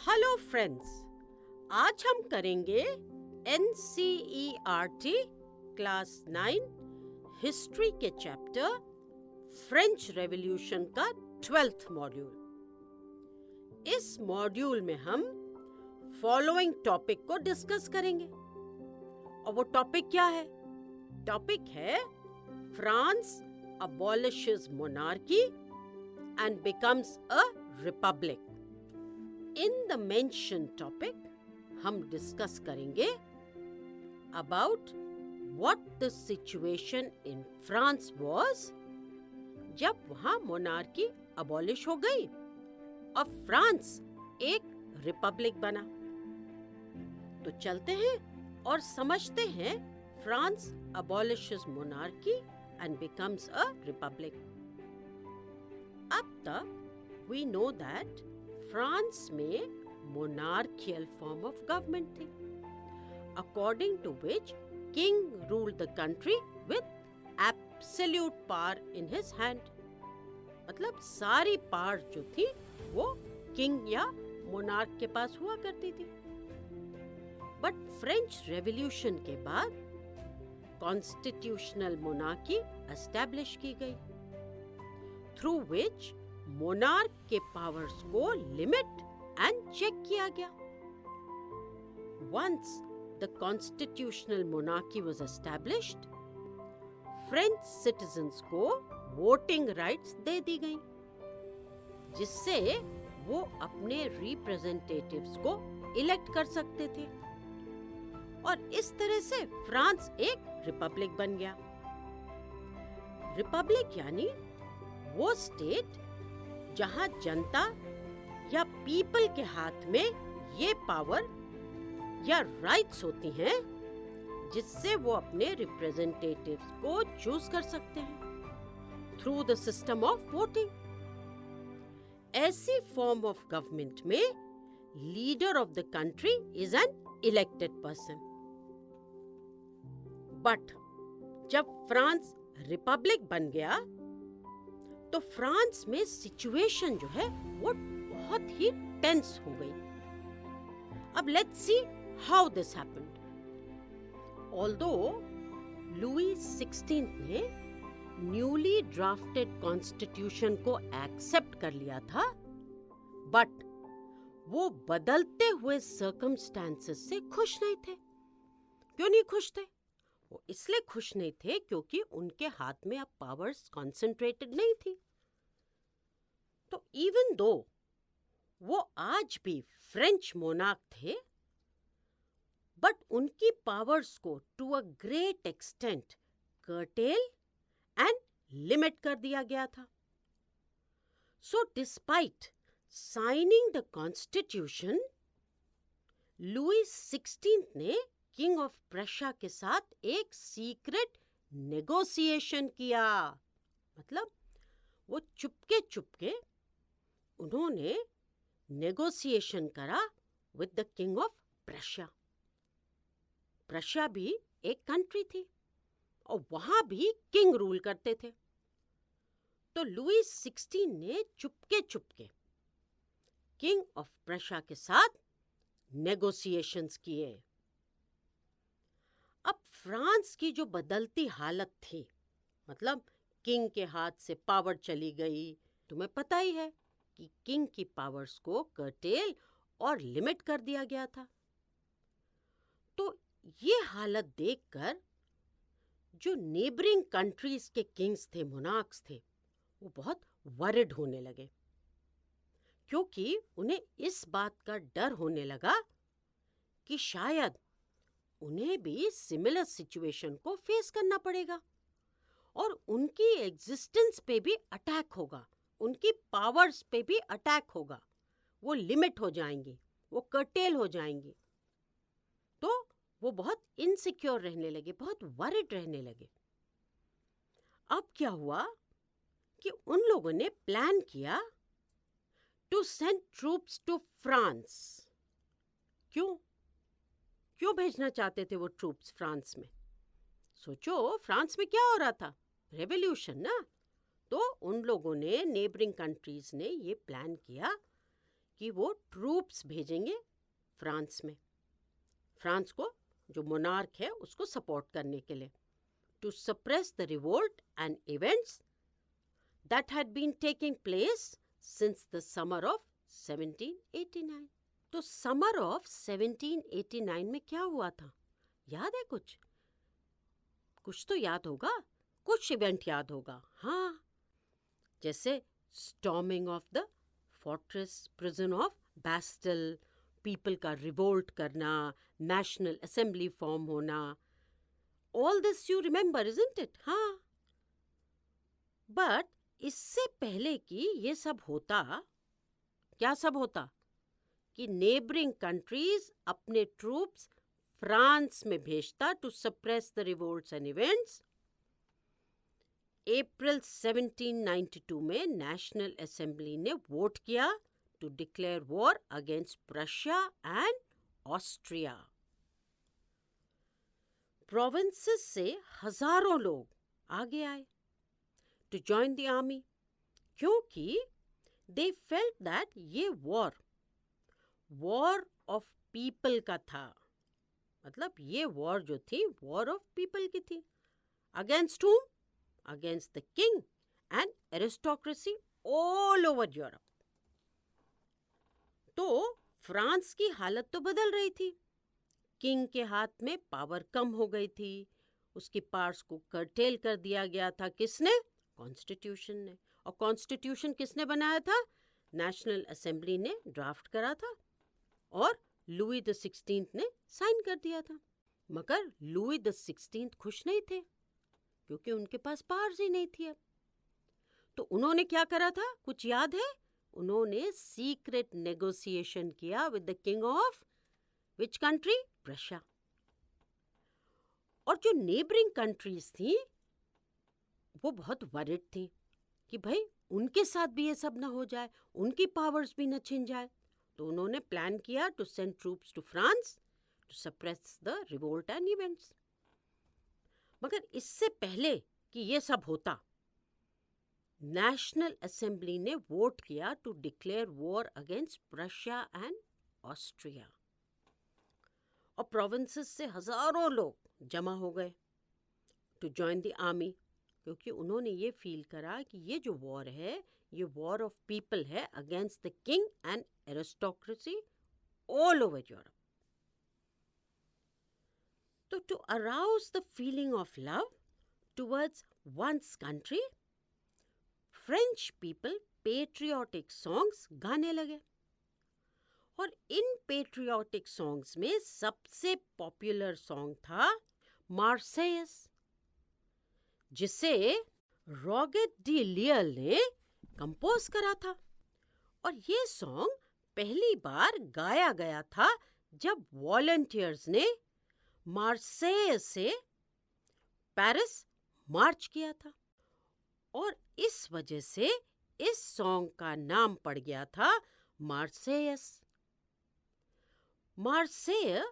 Hello friends, आज हम करेंगे NCERT क्लास 9 हिस्ट्री के चैप्टर फ्रेंच रेवोल्यूशन का 12th मॉड्यूल। इस मॉड्यूल में हम फॉलोइंग टॉपिक को डिस्कस करेंगे। और वो टॉपिक क्या है? टॉपिक है France abolishes monarchy and becomes a republic। In the mentioned topic, हम डिस्कस करेंगे about what the situation in France was जब वहां मोनार्की अबॉलिश हो गई और फ्रांस एक रिपब्लिक बना। तो चलते हैं और समझते हैं France abolishes monarchy and becomes a republic। अब तक we know that फ्रांस में monarchical form of government थी, according to which king ruled the country with absolute power in his hand। मतलब सारी पावर जो थी वो किंग या मोनार्क के पास हुआ करती थी। बट फ्रेंच रेवोल्यूशन के बाद कॉन्स्टिट्यूशनल मोनार्की एस्टैब्लिश की गई, थ्रू विच मोनार्क के पावर्स को लिमिट एंड चेक किया गया। Once the constitutional monarchy was established, French citizens को वोटिंग राइट्स दे दी गई, जिससे वो अपने रिप्रेजेंटेटिव्स को इलेक्ट कर सकते थे। और इस तरह से फ्रांस एक रिपब्लिक बन गया। रिपब्लिक यानी वो स्टेट जहां जनता या पीपल के हाथ में ये पावर या राइट्स होती हैं जिससे वो अपने रिप्रेजेंटेटिव्स को चूज कर सकते हैं through the system of voting. ऐसी फॉर्म ऑफ गवर्नमेंट में leader of the country is an elected person. But जब फ्रांस रिपब्लिक बन गया तो फ्रांस में सिचुएशन जो है वो बहुत ही टेंस हो गई। अब let's see how this happened. Although Louis 16 ने न्यूली ड्राफ्टेड कॉन्स्टिट्यूशन को एक्सेप्ट कर लिया था, बट वो बदलते हुए सर्कमस्टेंसेस से खुश नहीं थे। क्यों नहीं खुश थे? वो इसलिए खुश नहीं थे क्योंकि उनके हाथ में अब पावर्स कॉन्सेंट्रेटेड नहीं थी। तो इवन दो वो आज भी फ्रेंच मोनार्क थे, बट उनकी पावर्स को to a great extent curtail and limit कर दिया गया था। So despite signing the constitution, Louis 16 ने किंग ऑफ प्रशिया के साथ एक सीक्रेट नेगोशिएशन किया। मतलब वो चुपके चुपके उन्होंने नेगोशिएशन करा with the king of Prussia. Prussia भी एक कंट्री थी और वहां भी किंग रूल करते थे। तो लुई 16 ने चुपके चुपके किंग ऑफ प्रशिया के साथ नेगोशिएशंस किए। अब फ्रांस की जो बदलती हालत थी, मतलब किंग के हाथ से पावर चली गई। तुम्हें पता ही है कि किंग की पावर्स को कर्टेल और लिमिट कर दिया गया था। तो ये हालत देखकर जो नेबरिंग कंट्रीज के किंग्स थे, मोनार्क्स थे, वो बहुत वरिड होने लगे, क्योंकि उन्हें इस बात का डर होने लगा कि शायद उन्हें भी सिमिलर सिचुएशन को फेस करना पड़ेगा और उनकी एग्जिस्टेंस पे भी अटैक होगा, उनकी पावर्स पे भी अटैक होगा। वो लिमिट हो जाएंगी, वो कर्टेल हो जाएंगी। तो वो बहुत इनसिक्योर रहने लगे, बहुत वरिड रहने लगे। अब क्या हुआ कि उन लोगों ने प्लान किया to send troops to France. क्यों भेजना चाहते थे वो ट्रूप्स फ्रांस में? सोचो, फ्रांस में क्या हो रहा था? रेवोल्यूशन ना। तो उन लोगों ने, नेबरिंग कंट्रीज ने ये प्लान किया कि वो ट्रूप्स भेजेंगे फ्रांस में, फ्रांस को जो मोनार्क है उसको सपोर्ट करने के लिए, to suppress the revolt and events that had been taking place since the summer of 1789। तो समर ऑफ 1789 में क्या हुआ था, याद है कुछ? कुछ तो याद होगा, कुछ इवेंट याद होगा। हाँ, जैसे storming of the fortress prison of Bastille, people का रिवोल्ट करना, नेशनल असेंबली फॉर्म होना, all this you remember, isn't it? हाँ, बट इससे पहले कि ये सब होता, क्या सब होता कि नेबरिंग कंट्रीज अपने ट्रूप्स फ्रांस में भेजता to suppress the revolts and events. April 1792 में नेशनल असेंबली ने वोट किया to declare war against Prussia and Austria. Provinces से हजारों लोग आगे आए टू जॉइन द आर्मी, क्योंकि दे फेल्ट दैट ये वॉर ऑफ पीपल का था। मतलब ये वॉर जो थी, वॉर ऑफ पीपल की थी। Against whom? Against the king and aristocracy all over Europe. तो फ्रांस की हालत तो बदल रही थी। किंग के हाथ में पावर कम हो गई थी, उसकी पावर्स को कर्टेल कर दिया गया था। किसने? कॉन्स्टिट्यूशन ने। और कॉन्स्टिट्यूशन किसने बनाया था? नेशनल असेंबली ने ड्राफ्ट करा था और लुई द 16th ने साइन कर दिया था। मगर लुई द 16th खुश नहीं थे, क्योंकि उनके पास पावर्स ही नहीं थी अब। तो उन्होंने क्या करा था, कुछ याद है? उन्होंने सीक्रेट नेगोशिएशन किया with the king of which country? Prussia. और जो नेबरिंग कंट्रीज थी वो बहुत वरिड थी कि भाई उनके साथ भी ये सब ना हो जाए, उनकी पावर्स भी न छिन जाए। तो उन्होंने प्लान किया to send troops to France to suppress the revolt and events. मगर इससे पहले कि ये सब होता, नेशनल असेंबली ने वोट किया to declare war against Prussia and Austria. और प्रोविंसेस से हजारों लोग जमा हो गए टू जॉइन द आर्मी, क्योंकि उन्होंने ये फील करा कि ये जो वॉर है, ये वॉर ऑफ पीपल है against the king and aristocracy all over Europe. तो to arouse the feeling of love towards one's country, French people patriotic songs गाने लगे। और इन पेट्रियोटिक सॉन्ग्स में सबसे पॉपुलर सॉन्ग था मार्सेयस, जिसे रॉगेट डी लियल ने कंपोज करा था। और ये सॉन्ग पहली बार गाया गया था जब वॉलंटियर्स ने मार्सेयस से पेरिस मार्च किया था। और इस वजह से इस सॉन्ग का नाम पड़ गया था मार्सेयस। मार्सेय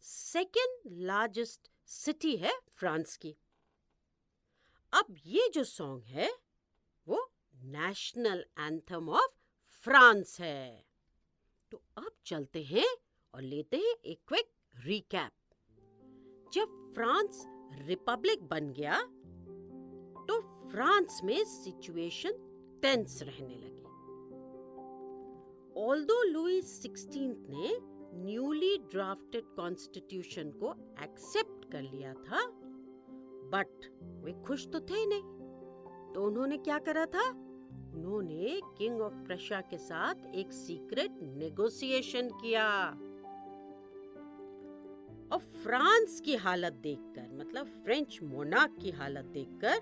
सेकेंड लार्जेस्ट सिटी है फ्रांस की। अब ये जो सॉन्ग है वो नेशनल एंथम ऑफ फ्रांस है। तो अब चलते हैं और लेते हैं एक क्विक रिकैप। जब फ्रांस रिपब्लिक बन गया तो फ्रांस में सिचुएशन टेंस रहने लगी। ऑल्दो लुई 16th ने न्यूली ड्राफ्टेड कॉन्स्टिट्यूशन को एक्सेप्ट कर लिया था, बट वे खुश तो थे नहीं। तो उन्होंने क्या करा था? उन्होंने किंग ऑफ प्रशिया के साथ एक सीक्रेट नेगोशिएशन किया। और फ्रांस की हालत देखकर, मतलब फ्रेंच मोनार्क की हालत देखकर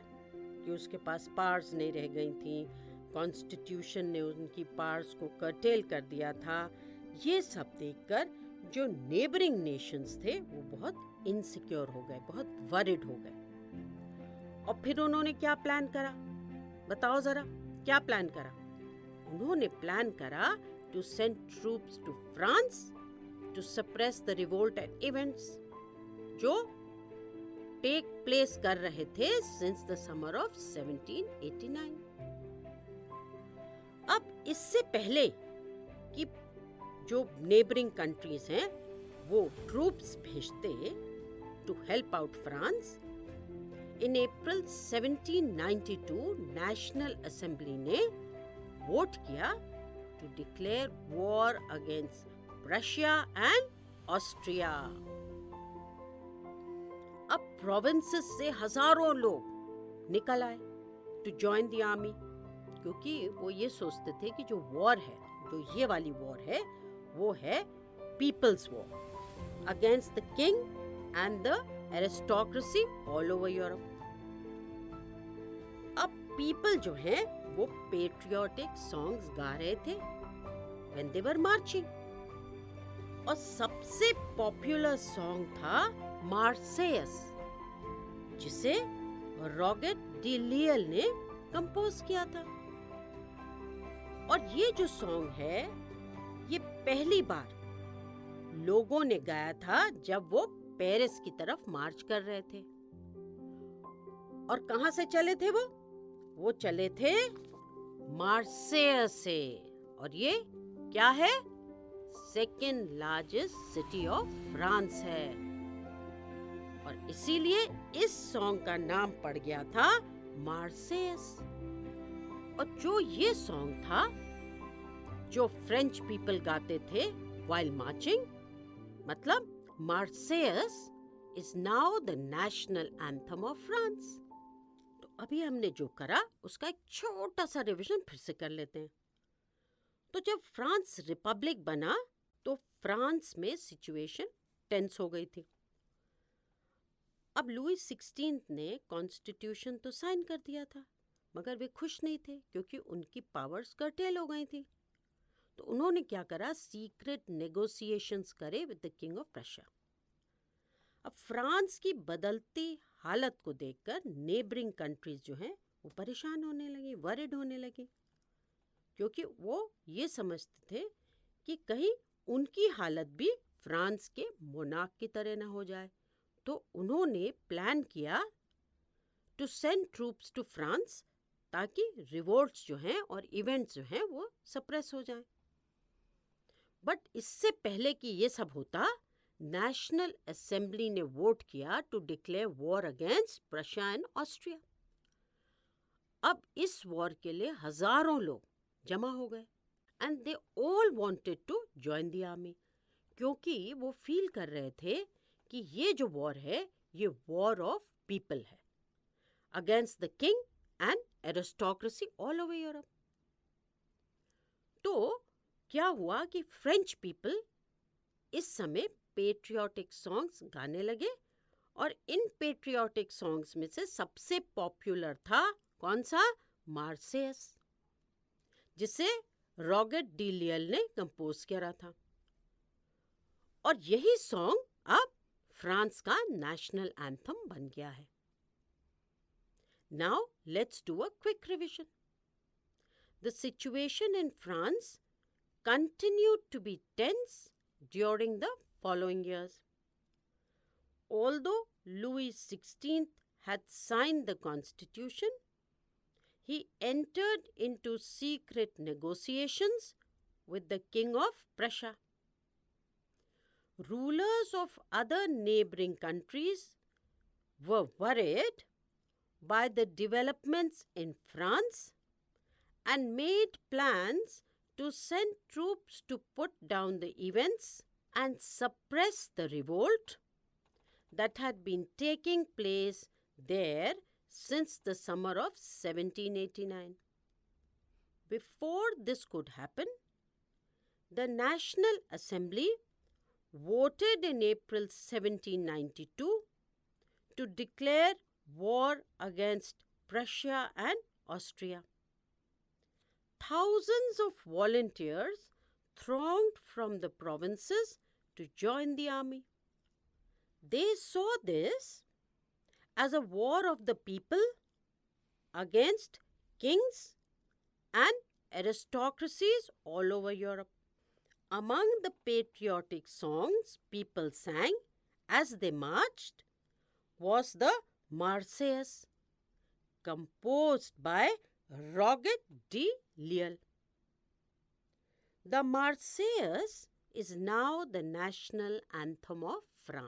कि उसके पास पावर्स नहीं रह गई थी, कॉन्स्टिट्यूशन ने उनकी पावर्स को कर्टेल कर दिया था, ये सब देखकर जो नेबरिंग नेशंस थे वो बहुत इनसिक्योर हो गए, बहुत वरिड हो गए। और फिर उन्होंने क्या प्लान करा, बताओ जरा, क्या प्लान करा? उन्होंने प्लान करा to send troops to France to suppress the revolt and events जो टेक प्लेस कर रहे थे सिंस द समर ऑफ 1789। अब इससे पहले कि जो नेबरिंग कंट्रीज हैं वो ट्रूप्स भेजते to help out France, in April 1792 national assembly ने वोट किया to declare war against Russia and Austria. अब प्रोविंसेस से हजारों लोग निकल आए टू जॉइन द आर्मी, क्योंकि वो ये सोचते थे कि जो वॉर है, जो ये वाली वॉर है, वो है people's war against the king and the aristocracy all over Europe. अब पीपल जो हैं वो पेट्रियोटिक सॉन्ग्स गा रहे थे व्हेन दे वर मार्चिंग, और सबसे पॉपुलर सॉन्ग था मार्सेयस, जिसे रॉगेट डी लियल ने कंपोज किया था। और ये जो सॉन्ग है ये पहली बार लोगों ने गाया था जब वो पेरिस की तरफ मार्च कर रहे थे। और कहां से चले थे वो चले थे मार्सेयस से, और ये क्या है? Second largest city of France है, और इसीलिए इस सॉन्ग का नाम पड़ गया था मार्सेयस। और जो ये सॉन्ग था जो फ्रेंच पीपल गाते थे व्हाइल मार्चिंग, मतलब Marseillaise is now the national anthem of France. तो अभी हमने जो करा उसका एक छोटा सा रिवीजन फिर से कर लेते हैं। तो जब फ्रांस रिपब्लिक बना तो फ्रांस में सिचुएशन टेंस हो गई थी। अब लुई 16 ने कॉन्स्टिट्यूशन तो साइन कर दिया था, मगर वे खुश नहीं थे क्योंकि उनकी पावर्स कर्टेल हो गई थी। तो उन्होंने क्या करा? सीक्रेट नेगोशिएशंस करे with the king of Russia. अब फ्रांस की बदलती हालत को देखकर नेबरिंग कंट्रीज जो हैं वो परेशान होने लगी, वरिड होने लगी, क्योंकि वो ये समझते थे कि कहीं उनकी हालत भी फ्रांस के मोनार्क की तरह ना हो जाए। तो उन्होंने प्लान किया to send troops to France, ताकि रिवोल्ट्स जो हैं और इवेंट्स जो हैं वो सप्रेस हो जाएं। बट इससे पहले कि ये सब होता, नेशनल असेंबली ने वोट किया to declare war against Russia and Austria. अब इस वॉर के लिए हजारों लोग जमा हो गए and they all wanted to join the army, क्योंकि वो फील कर रहे थे कि ये जो वॉर है ये वॉर ऑफ पीपल है against the king and aristocracy all over Europe. तो क्या हुआ कि फ्रेंच पीपल इस समय पेट्रियोटिक सॉन्ग्स गाने लगे, और इन पेट्रियोटिक सॉन्ग्स में से सबसे पॉपुलर था कौन सा? मार्सेयस, जिसे रॉगेट डी लियल ने कंपोज किया था। और यही सॉन्ग अब फ्रांस का नेशनल एंथम बन गया है। Now let's do a quick revision. The situation in France continued to be tense during the following years. Although Louis XVI had signed the constitution, he entered into secret negotiations with the King of Prussia. Rulers of other neighboring countries were worried by the developments in France and made plans to send troops to put down the events and suppress the revolt that had been taking place there since the summer of 1789. Before this could happen, the National Assembly voted in April 1792 to declare war against Prussia and Austria. Thousands of volunteers thronged from the provinces to join the army. They saw this as a war of the people against kings and aristocracies all over Europe. Among the patriotic songs people sang as they marched was the Marseillaise, composed by Rogget de Liel. The Marseillaise is now the national anthem of France.